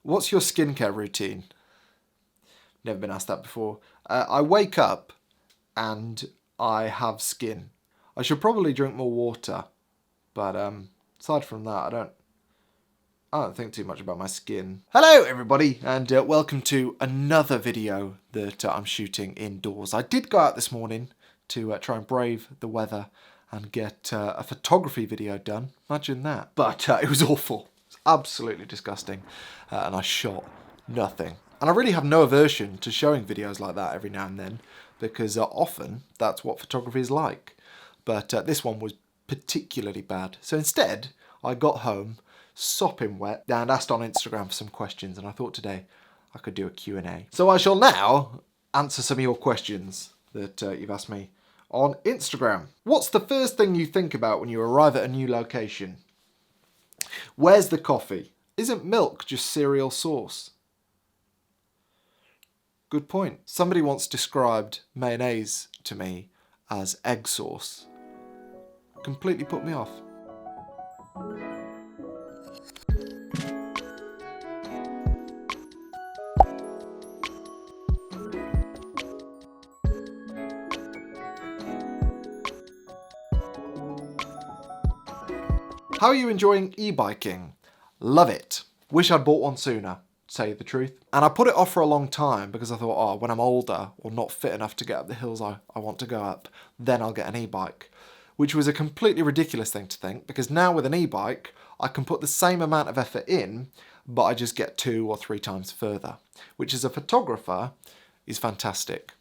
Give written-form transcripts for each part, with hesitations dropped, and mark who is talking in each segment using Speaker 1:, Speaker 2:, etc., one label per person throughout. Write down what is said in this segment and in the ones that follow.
Speaker 1: What's your skincare routine? Never been asked that before. I wake up and I have skin. I should probably drink more water, but aside from that, I don't think too much about my skin. Hello everybody, and welcome to another video that I'm shooting indoors. I did go out this morning to try and brave the weather and get a photography video done. Imagine that. But it was awful. It was absolutely disgusting, and I shot nothing. And I really have no aversion to showing videos like that every now and then, because often that's what photography is like. But this one was particularly bad. So instead, I got home, sopping wet, and asked on Instagram for some questions, and I thought today I could do a Q&A. So I shall now answer some of your questions that you've asked me on Instagram. What's the first thing you think about when you arrive at a new location? Where's the coffee? Isn't milk just cereal sauce? Good point. Somebody once described mayonnaise to me as egg sauce. Completely put me off. How are you enjoying e-biking? Love it. Wish I'd bought one sooner, to tell you the truth. And I put it off for a long time because I thought, oh, when I'm older or not fit enough to get up the hills I want to go up, then I'll get an e-bike. Which was a completely ridiculous thing to think, because now with an e-bike, I can put the same amount of effort in, but I just get 2 or 3 times further, which as a photographer is fantastic.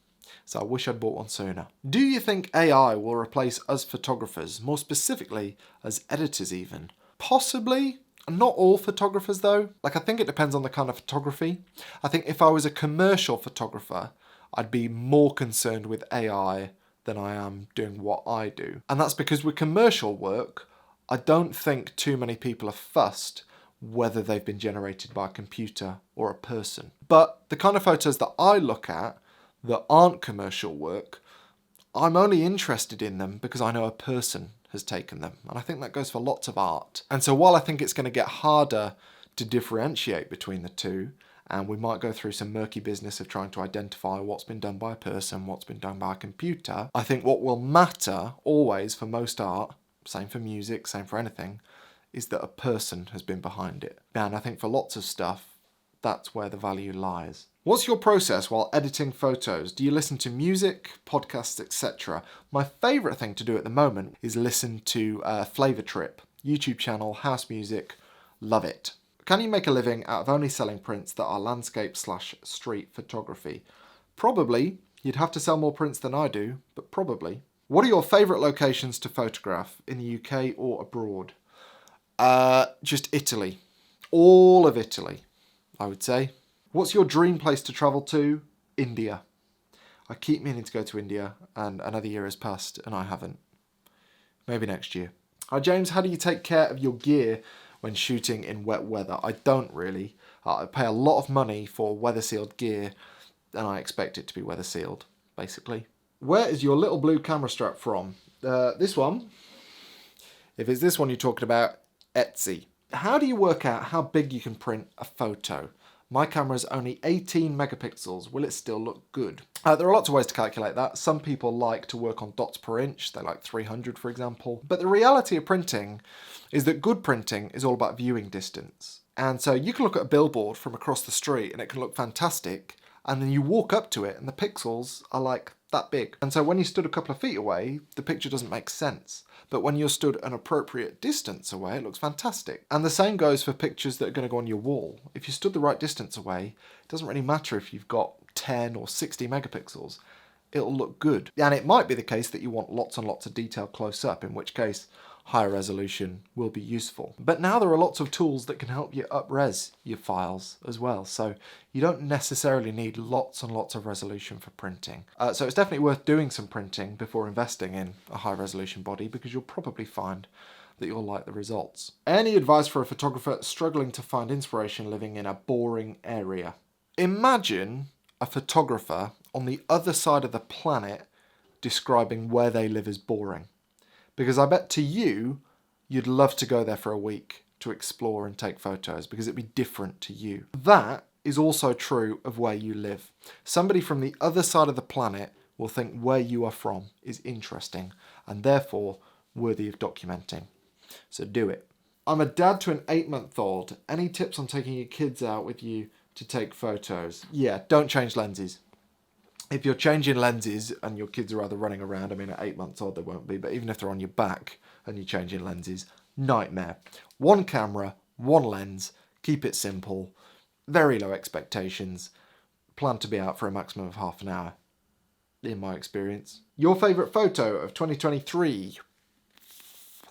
Speaker 1: So I wish I'd bought one sooner. Do you think AI will replace us photographers, more specifically as editors even? Possibly. Not all photographers though. I think it depends on the kind of photography. I think if I was a commercial photographer, I'd be more concerned with AI than I am doing what I do. And that's because with commercial work, I don't think too many people are fussed whether they've been generated by a computer or a person. But the kind of photos that I look at that aren't commercial work, I'm only interested in them because I know a person has taken them. And I think that goes for lots of art. And so while I think it's going to get harder to differentiate between the two, and we might go through some murky business of trying to identify what's been done by a person, what's been done by a computer, I think what will matter always for most art, same for music, same for anything, is that a person has been behind it. And I think for lots of stuff, that's where the value lies. What's your process while editing photos? Do you listen to music, podcasts, etc.? My favourite thing to do at the moment is listen to Flavor Trip, YouTube channel, house music, love it. Can you make a living out of only selling prints that are landscape/street photography? Probably. You'd have to sell more prints than I do, but probably. What are your favourite locations to photograph in the UK or abroad? Just Italy. All of Italy, I would say. What's your dream place to travel to? India. I keep meaning to go to India, and another year has passed and I haven't. Maybe next year. Hi James, how do you take care of your gear when shooting in wet weather? I don't really. I pay a lot of money for weather sealed gear and I expect it to be weather sealed, basically. Where is your little blue camera strap from? This one. If it's this one you're talking about, Etsy. How do you work out how big you can print a photo? My camera's only 18 megapixels. Will it still look good? There are lots of ways to calculate that. Some people like to work on dots per inch. They like 300, for example. But the reality of printing is that good printing is all about viewing distance. And so you can look at a billboard from across the street and it can look fantastic. And then you walk up to it and the pixels are like that big. And so when you stood a couple of feet away, the picture doesn't make sense. But when you're stood an appropriate distance away, it looks fantastic. And the same goes for pictures that are going to go on your wall. If you stood the right distance away, it doesn't really matter if you've got 10 or 60 megapixels. It'll look good. And it might be the case that you want lots and lots of detail close up, in which case higher resolution will be useful. But now there are lots of tools that can help you up-res your files as well. So you don't necessarily need lots and lots of resolution for printing. So it's definitely worth doing some printing before investing in a high resolution body, because you'll probably find that you'll like the results. Any advice for a photographer struggling to find inspiration living in a boring area? Imagine a photographer on the other side of the planet describing where they live as boring. Because I bet to you, you'd love to go there for a week to explore and take photos because it'd be different to you. That is also true of where you live. Somebody from the other side of the planet will think where you are from is interesting and therefore worthy of documenting. So do it. I'm a dad to an 8-month-old. Any tips on taking your kids out with you to take photos? Yeah, don't change lenses. If you're changing lenses and your kids are either running around, I mean at 8 months old they won't be, but even if they're on your back and you're changing lenses, nightmare. One camera, one lens, keep it simple, very low expectations, plan to be out for a maximum of half an hour, in my experience. Your favourite photo of 2023?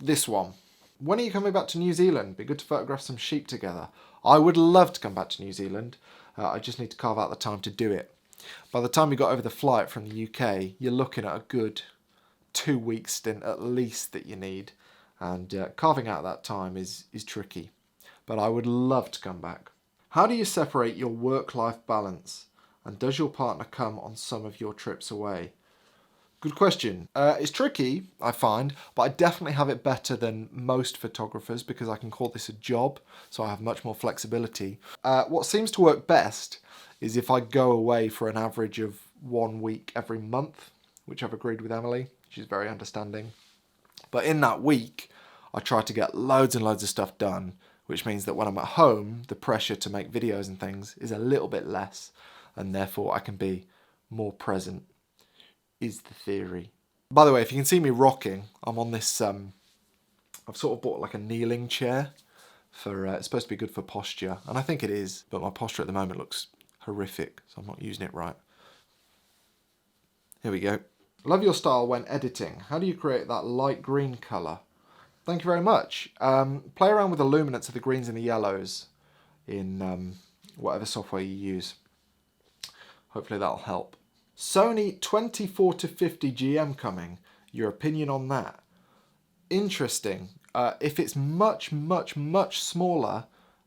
Speaker 1: This one. When are you coming back to New Zealand? Be good to photograph some sheep together. I would love to come back to New Zealand. I just need to carve out the time to do it. By the time we got over the flight from the UK, you're looking at a good 2-week stint at least that you need. And carving out that time is tricky. But I would love to come back. How do you separate your work-life balance? And does your partner come on some of your trips away? Good question. It's tricky, I find, but I definitely have it better than most photographers because I can call this a job, so I have much more flexibility. What seems to work best is if I go away for an average of 1 week every month, which I've agreed with Emily. She's very understanding. But in that week, I try to get loads and loads of stuff done, which means that when I'm at home, the pressure to make videos and things is a little bit less, and therefore I can be more present. Is the theory. By the way, if you can see me rocking, I'm on this, I've sort of bought like a kneeling chair for, it's supposed to be good for posture, and I think it is, but my posture at the moment looks horrific, so I'm not using it right. Here we go. Love your style when editing. How do you create that light green colour? Thank you very much. Play around with the luminance of the greens and the yellows in whatever software you use. Hopefully that'll help. Sony 24-50 GM coming. Your opinion on that? Interesting. If it's much, much, much smaller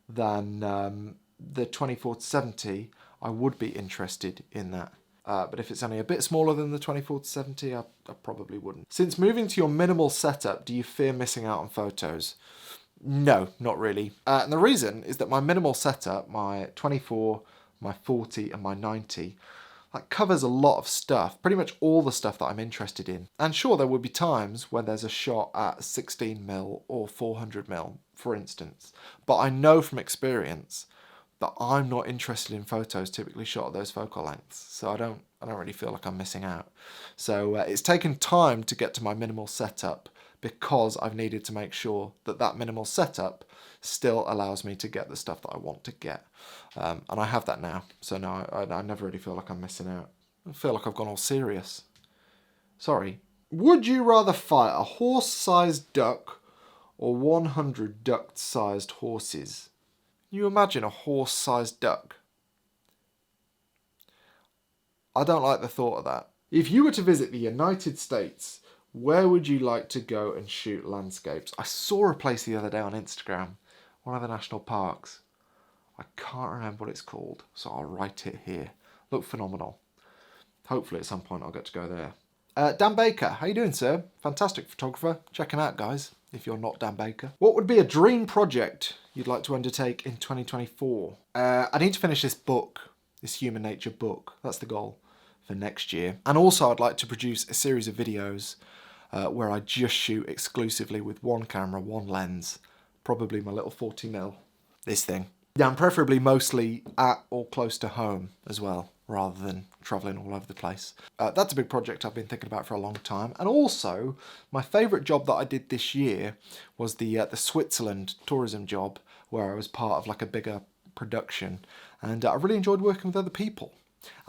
Speaker 1: than the 24-70, I would be interested in that. But if it's only a bit smaller than the 24-70, I probably wouldn't. Since moving to your minimal setup, do you fear missing out on photos? No, not really. And the reason is that my minimal setup, my 24, my 40 and my 90, that covers a lot of stuff, pretty much all the stuff that I'm interested in. And sure, there would be times when there's a shot at 16mm or 400mm, for instance. But I know from experience that I'm not interested in photos typically shot at those focal lengths. So I don't really feel like I'm missing out. So it's taken time to get to my minimal setup because I've needed to make sure that that minimal setup still allows me to get the stuff that I want to get. And I have that now, so no, I never really feel like I'm missing out. I feel like I've gone all serious. Sorry. Would you rather fight a horse-sized duck or 100 duck-sized horses? Can you imagine a horse-sized duck? I don't like the thought of that. If you were to visit the United States, where would you like to go and shoot landscapes? I saw a place the other day on Instagram, one of the national parks. I can't remember what it's called, so I'll write it here. Looked phenomenal. Hopefully at some point I'll get to go there. Dan Baker, how you doing, sir? Fantastic photographer. Check him out, guys, if you're not Dan Baker. What would be a dream project you'd like to undertake in 2024? I need to finish this book, this human nature book. That's the goal for next year. And also I'd like to produce a series of videos where I just shoot exclusively with one camera, one lens, probably my little 40mm, this thing. Yeah, and preferably mostly at or close to home as well, rather than travelling all over the place. That's a big project I've been thinking about for a long time. And also, my favourite job that I did this year was the Switzerland tourism job, where I was part of like a bigger production. And I really enjoyed working with other people.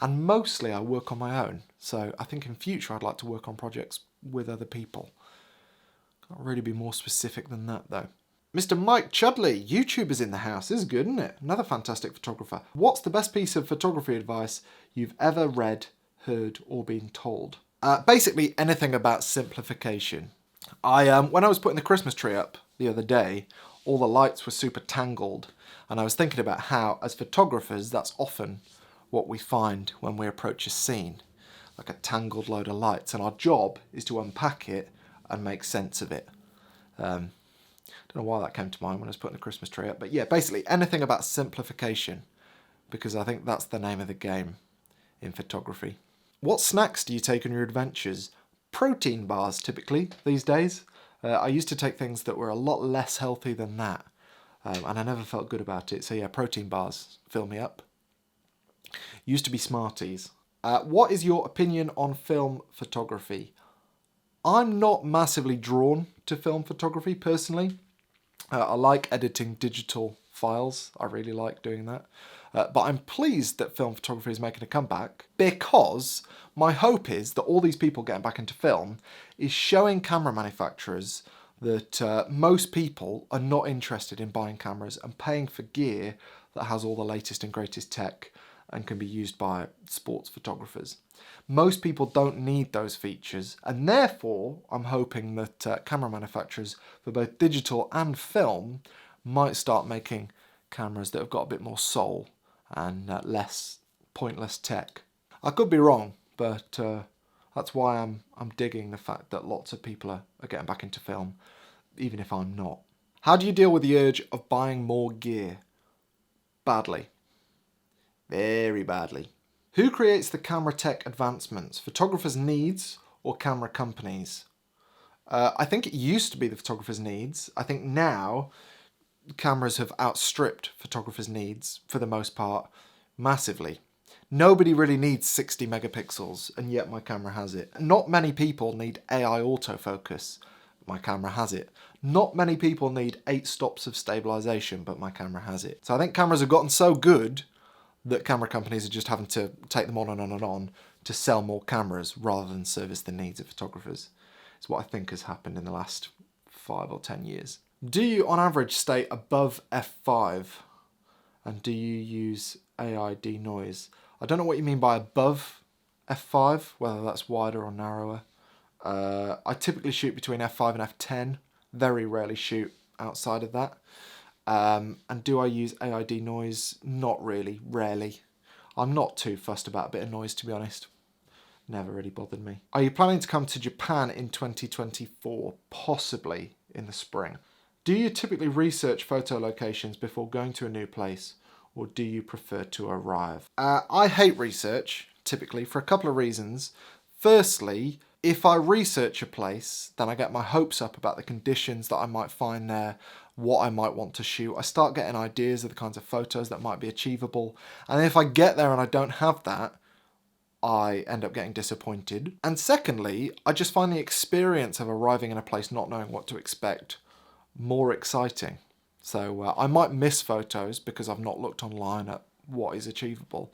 Speaker 1: And mostly I work on my own. So I think in future I'd like to work on projects with other people. Can't really be more specific than that though. Mr. Mike Chudley, YouTuber's in the house. This is good, isn't it? Another fantastic photographer. What's the best piece of photography advice you've ever read, heard, or been told? Basically anything about simplification. When I was putting the Christmas tree up the other day, all the lights were super tangled, and I was thinking about how, as photographers, that's often what we find when we approach a scene, like a tangled load of lights, and our job is to unpack it and make sense of it. Don't know why that came to mind when I was putting the Christmas tree up. But yeah, basically anything about simplification, because I think that's the name of the game in photography. What snacks do you take on your adventures? Protein bars, typically, these days. I used to take things that were a lot less healthy than that, and I never felt good about it. So yeah, protein bars fill me up. Used to be Smarties. What is your opinion on film photography? I'm not massively drawn to film photography personally. I like editing digital files. I really like doing that. But I'm pleased that film photography is making a comeback, because my hope is that all these people getting back into film is showing camera manufacturers that most people are not interested in buying cameras and paying for gear that has all the latest and greatest tech and can be used by sports photographers. Most people don't need those features, and therefore I'm hoping that camera manufacturers for both digital and film might start making cameras that have got a bit more soul and less pointless tech. I could be wrong, but that's why I'm digging the fact that lots of people are getting back into film, even if I'm not. How do you deal with the urge of buying more gear? Badly. Very badly. Who creates the camera tech advancements? Photographers' needs or camera companies? I think it used to be the photographers' needs. I think now cameras have outstripped photographers' needs for the most part massively. Nobody really needs 60 megapixels, and yet my camera has it. Not many people need AI autofocus. My camera has it. Not many people need 8 stops of stabilization, but my camera has it. So I think cameras have gotten so good that camera companies are just having to take them on and on and on to sell more cameras rather than service the needs of photographers. It's what I think has happened in the last 5 or 10 years. Do you on average stay above f5? And do you use AI denoise? I don't know what you mean by above f5, whether that's wider or narrower. I typically shoot between f5 and f10. Very rarely shoot outside of that. And do I use AI denoise? Not really, rarely. I'm not too fussed about a bit of noise, to be honest. Never really bothered me. Are you planning to come to Japan in 2024? Possibly in the spring. Do you typically research photo locations before going to a new place, or do you prefer to arrive? I hate research, typically, for a couple of reasons. Firstly, if I research a place, then I get my hopes up about the conditions that I might find there, what I might want to shoot. I start getting ideas of the kinds of photos that might be achievable. And if I get there and I don't have that, I end up getting disappointed. And secondly, I just find the experience of arriving in a place not knowing what to expect more exciting. So I might miss photos because I've not looked online at what is achievable.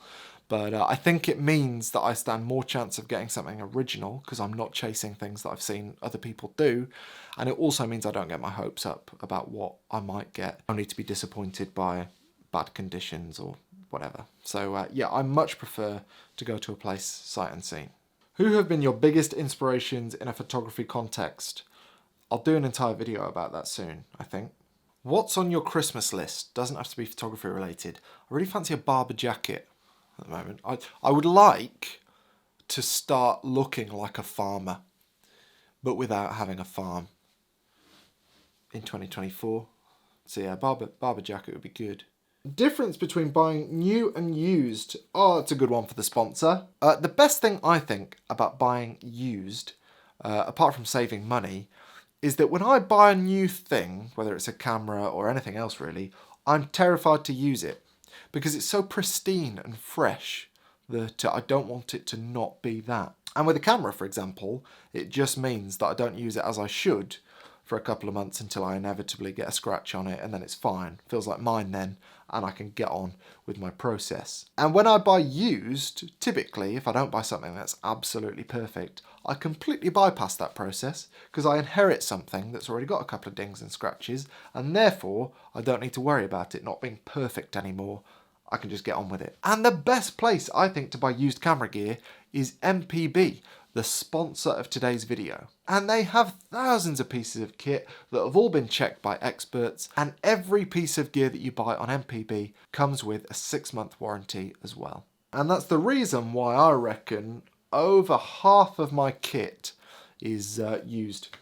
Speaker 1: But I think it means that I stand more chance of getting something original because I'm not chasing things that I've seen other people do. And it also means I don't get my hopes up about what I might get, only to be disappointed by bad conditions or whatever. So yeah, I much prefer to go to a place sight unseen. Who have been your biggest inspirations in a photography context? I'll do an entire video about that soon, I think. What's on your Christmas list? Doesn't have to be photography related. I really fancy a Barber jacket at the moment. I would like to start looking like a farmer, but without having a farm in 2024. So yeah, Barber jacket would be good. Difference between buying new and used. Oh, it's a good one for the sponsor. The best thing I think about buying used, apart from saving money, is that when I buy a new thing, whether it's a camera or anything else really, I'm terrified to use it because it's so pristine and fresh that I don't want it to not be that. And with a camera, for example, it just means that I don't use it as I should for a couple of months until I inevitably get a scratch on it, and then it's fine. Feels like mine then, and I can get on with my process. And when I buy used, typically, if I don't buy something that's absolutely perfect, I completely bypass that process because I inherit something that's already got a couple of dings and scratches, and therefore I don't need to worry about it not being perfect anymore. I can just get on with it. And the best place, I think, to buy used camera gear is MPB, the sponsor of today's video. And they have thousands of pieces of kit that have all been checked by experts, and every piece of gear that you buy on MPB comes with a 6-month warranty as well. And that's the reason why I reckon over half of my kit is used,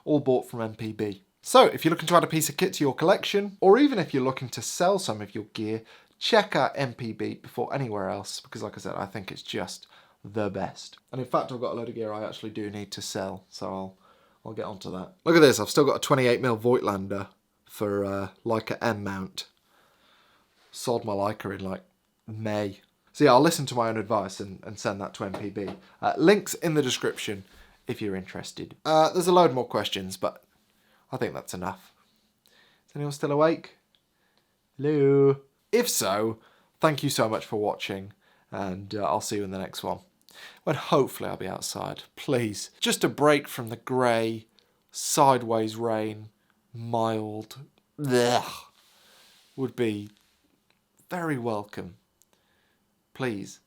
Speaker 1: all bought from MPB. So if you're looking to add a piece of kit to your collection, or even if you're looking to sell some of your gear, check out MPB before anywhere else, because like I said, I think it's just the best. And in fact, I've got a load of gear I actually do need to sell, so I'll get onto that. Look at this, I've still got a 28mm Voigtlander for Leica M mount. Sold my Leica in like May. So yeah, I'll listen to my own advice and send that to MPB. Links in the description if you're interested. There's a load more questions, but I think that's enough. Is anyone still awake? Hello? If so, thank you so much for watching, and I'll see you in the next one, when hopefully I'll be outside. Please, just a break from the grey, sideways rain, mild, blech, would be very welcome. Please.